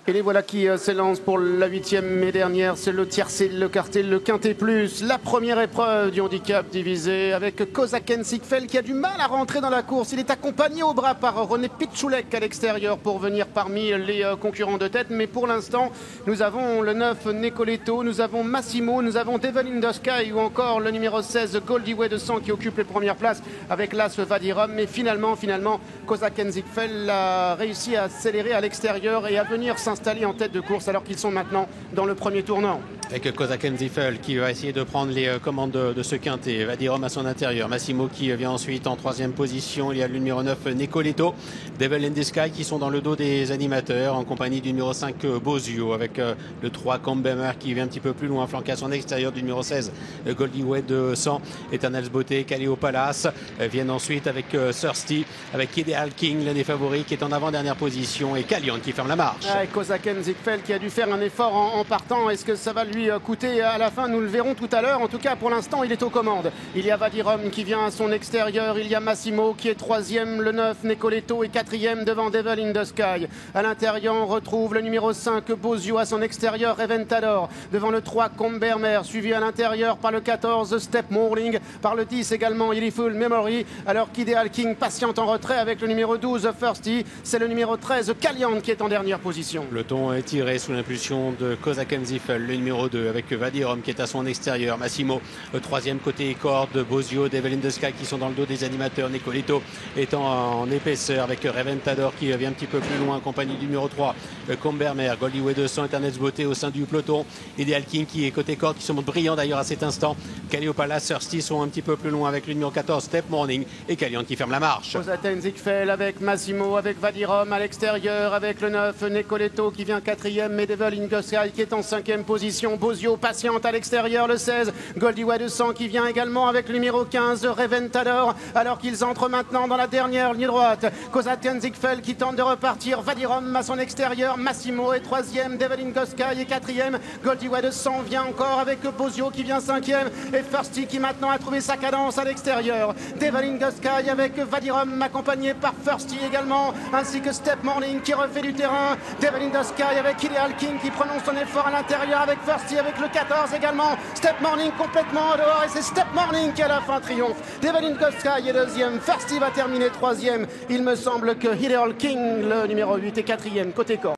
Et les voilà qui s'élancent pour la 8e et dernière. C'est le tiercé, le quarté, le quintet plus. La première épreuve du handicap divisé avec Kozaken Sigfel qui a du mal à rentrer dans la course. Il est accompagné au bras par René Pichoulek à l'extérieur pour venir parmi les concurrents de tête. Mais pour l'instant, nous avons le 9 Nicoletto, nous avons Massimo, nous avons Devil in the Sky ou encore le numéro 16 Goldie Way de Sang qui occupe les premières places avec l'As Vadirom. Mais finalement, Kozaken Sigfel a réussi à accélérer à l'extérieur et à venir s'installer en tête de course alors qu'ils sont maintenant dans le premier tournant. Avec Kozaken Sigfel qui va essayer de prendre les commandes de ce quintet. Vadirom à son intérieur. Massimo qui vient ensuite en 3e position. Il y a le numéro 9 Nicoletto. Devil in the Sky qui sont dans le dos des animateurs en compagnie du numéro 5 Bozio avec le 3 Combemer qui vient un petit peu plus loin flanqué à son extérieur du numéro 16 Goldie Way de 100. Eternals Beauté, Calio Palace viennent ensuite avec Thirsty, avec Ideal King, l'un des favoris qui est en avant-dernière position et Calion qui ferme la marche. Kozaken Sigfel qui a dû faire un effort en partant. Est-ce que ça va lui coûter à la fin? Nous le verrons tout à l'heure. En tout cas, pour l'instant, il est aux commandes. Il y a Vadirom qui vient à son extérieur. Il y a Massimo qui est 3e, le 9 Nicoletto est 4e devant Devil in the Sky. À l'intérieur, on retrouve le numéro 5 Bozio à son extérieur, Reventador devant le 3 Combermer, suivi à l'intérieur par le 14 Step Morning, par le 10 également Illyful Memory, alors qu'Ideal King patiente en retrait avec le numéro 12 Thirsty. C'est le numéro 13 Calian qui est en dernière position. Le ton est tiré sous l'impulsion de Kozaken Sigfel, le numéro 2 avec Vadirom qui est à son extérieur. Massimo, le 3e côté corde, Bozio, Devil in the Sky qui sont dans le dos des animateurs. Nicoletto étant en épaisseur avec Reventador qui vient un petit peu plus loin en compagnie du numéro 3 Combermer, Goldie Way 200, Eternals Beauté au sein du peloton. Ideal King qui est côté corde qui se montre brillant d'ailleurs à cet instant. Calio Palace, Thirsty sont un petit peu plus loin avec le numéro 14 Step Morning et Calion qui ferme la marche. Kozaken Sigfel avec Massimo, avec Vadirom à l'extérieur, avec le 9 Nicoletto qui vient 4e, mais Devil in the Sky qui est en 5e position. Bozio patiente à l'extérieur, le 16 Goldie Way 200 qui vient également avec le numéro 15 Reventador, alors qu'ils entrent maintenant dans la dernière ligne droite. Kozaken Sigfel qui tente de repartir, Vadirom à son extérieur, Massimo est 3e, Devil in the Sky est 4e, Goldie Way 200 vient encore avec Bozio qui vient 5e et Thirsty qui maintenant a trouvé sa cadence à l'extérieur. Devil in the Sky avec Vadirom accompagné par Thirsty également, ainsi que Step Morning qui refait du terrain. Devil in the Sky avec Ideal King qui prononce son effort à l'intérieur avec Thirsty, avec le 14 également. Step Morning complètement en dehors et c'est Step Morning qui à la fin triomphe. Devil in the Sky est 2e, Thirsty va terminer 3e. Il me semble que Ideal King, le numéro 8, est 4e côté corps.